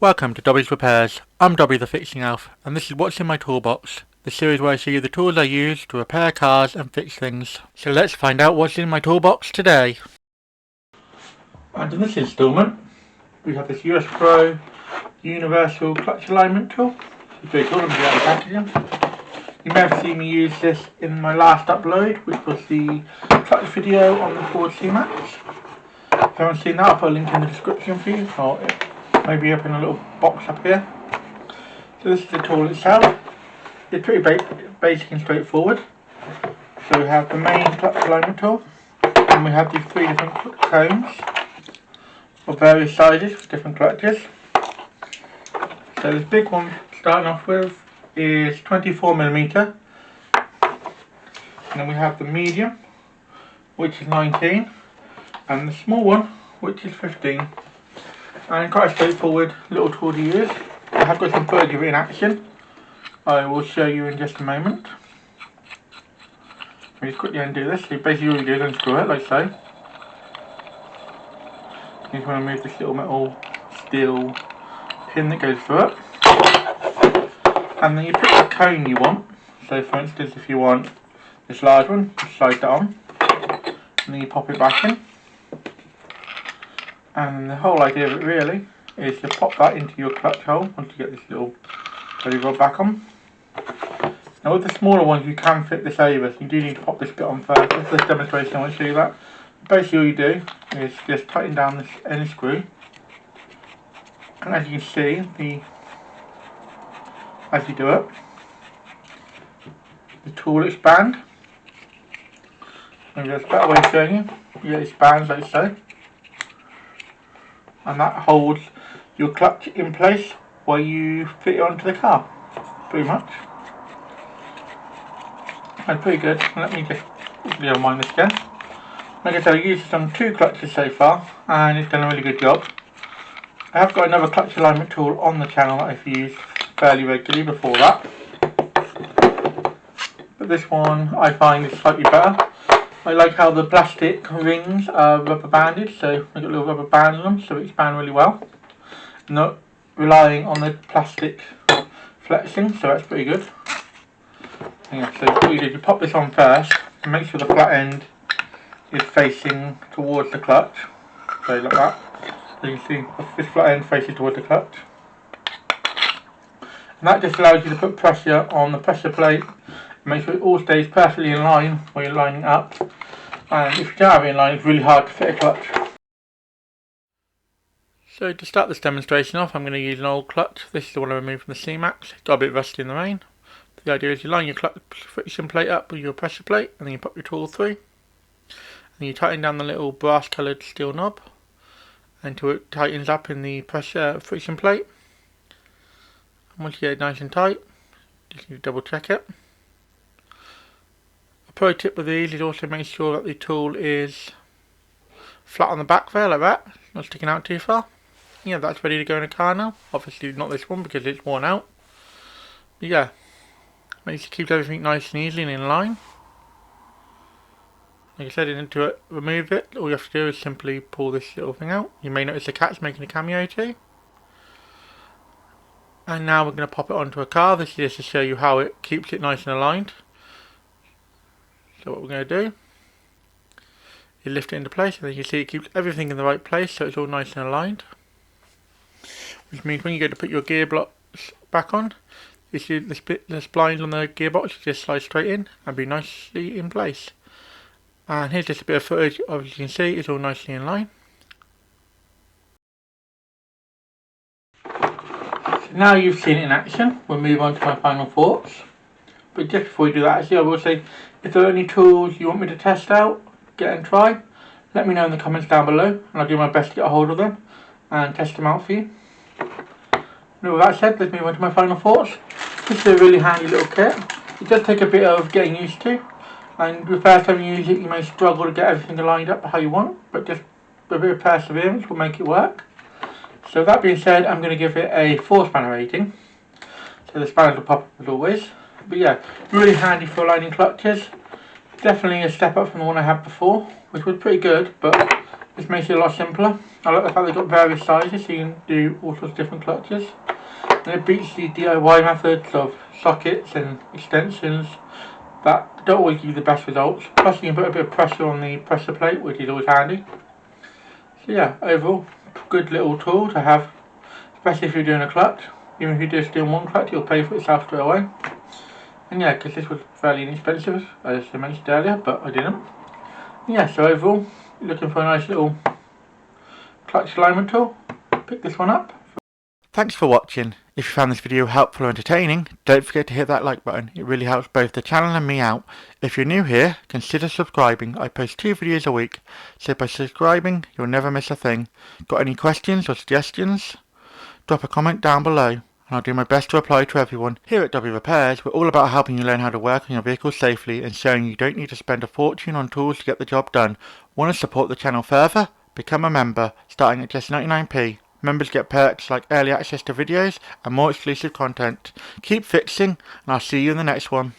Welcome to Dobby's Repairs. I'm Dobby the Fixing Elf, and this is what's in my toolbox, the series where I show you the tools I use to repair cars and fix things. So let's find out what's in my toolbox today. And in this installment, we have this US.PRO universal clutch alignment tool. It's very cool and very out of packaging. You may have seen me use this in my last upload, which was the clutch video on the Ford C-Max. If you haven't seen that, I'll put a link in the description for you, or maybe up in a little box up here. So this is the tool itself. It's pretty basic and straightforward. So we have the main clutch alignment tool, and we have these three different cones of various sizes with different clutches. So this big one, starting off with, is 24mm, and then we have the medium, which is 19, and the small one, which is 15. And quite a straightforward little tool to use. I have got some footage of it in action. I will show you in just a moment. Let me just quickly undo this. So basically all you do is unscrew it like so. You just want to remove this little metal steel pin that goes through it. And then you pick the cone you want. So for instance, if you want this large one, just slide that on. And then you pop it back in. And the whole idea of it really is to pop that into your clutch hole once you get this little belly rod back on. Now with the smaller ones you can fit this over, so you do need to pop this bit on first. For this demonstration I want to show you that. Basically all you do is just tighten down this end screw, and as you can see, as you do it, the tool expands. Maybe that's a better way of showing you. It expands like so. And that holds your clutch in place while you fit it onto the car, pretty much. That's pretty good. Let me just quickly unwind this again. Like I said, I've used this on 2 clutches so far, and it's done a really good job. I have got another clutch alignment tool on the channel that I've used fairly regularly before that, but this one I find is slightly better. I like how the plastic rings are rubber banded, so I got a little rubber band on them, so they expand really well. Not relying on the plastic flexing, so that's pretty good. Yeah, so what you do is you pop this on first, and make sure the flat end is facing towards the clutch. So like that. So you can see this flat end faces towards the clutch. And that just allows you to put pressure on the pressure plate. Make sure it all stays perfectly in line while you're lining up. And if you don't have it in line, it's really hard to fit a clutch. So to start this demonstration off, I'm going to use an old clutch. This is the one I removed from the C-Max. It's got a bit rusty in the rain. But the idea is you line your clutch friction plate up with your pressure plate, and then you pop your tool through. And you tighten down the little brass coloured steel knob until it tightens up in the pressure friction plate. And once you get it nice and tight, just need to double check it. A pro tip with these is also make sure that the tool is flat on the back there like that, not sticking out too far. Yeah, that's ready to go in a car now. Obviously not this one because it's worn out. But yeah, makes it keep everything nice and easy and in line. Like I said, to remove it, all you have to do is simply pull this little thing out. You may notice the cat's making a cameo too. And now we're going to pop it onto a car. This is just to show you how it keeps it nice and aligned. So what we're going to do is lift it into place, and then you can see it keeps everything in the right place, so it's all nice and aligned. Which means when you go to put your gear blocks back on, you see the splines on the gearbox just slide straight in and be nicely in place. And here's just a bit of footage of, as you can see, it's all nicely in line. So now you've seen it in action, we'll move on to my final thoughts. But just before we do that, actually I will say, if there are any tools you want me to test out, get and try, let me know in the comments down below, and I'll do my best to get a hold of them and test them out for you. And with that said, let's move on to my final thoughts. This is a really handy little kit. It does take a bit of getting used to, and the first time you use it you may struggle to get everything lined up how you want, but just a bit of perseverance will make it work. So that being said, I'm going to give it a 4 spanner rating. So the spanners will pop up as always. But yeah, really handy for aligning clutches. Definitely a step up from the one I had before, which was pretty good, but This makes it a lot simpler. I like the fact they've got various sizes so you can do all sorts of different clutches. And it beats the DIY methods of sockets and extensions that don't always give you the best results. Plus you can put a bit of pressure on the pressure plate, which is always handy. So yeah, overall, good little tool to have, especially if you're doing a clutch. Even if you're just doing one clutch, you'll pay for itself straight away. And yeah, because this was fairly inexpensive, as I mentioned earlier, but I didn't. And yeah, so overall, looking for a nice little clutch alignment tool, pick this one up. Thanks for watching. If you found this video helpful or entertaining, don't forget to hit that like button. It really helps both the channel and me out. If you're new here, consider subscribing. I post 2 videos a week, so by subscribing, you'll never miss a thing. Got any questions or suggestions? Drop a comment down below, and I'll do my best to reply to everyone. Here at Dobby Repairs, we're all about helping you learn how to work on your vehicle safely and showing you don't need to spend a fortune on tools to get the job done. Want to support the channel further? Become a member, starting at just 99p. Members get perks like early access to videos and more exclusive content. Keep fixing, and I'll see you in the next one.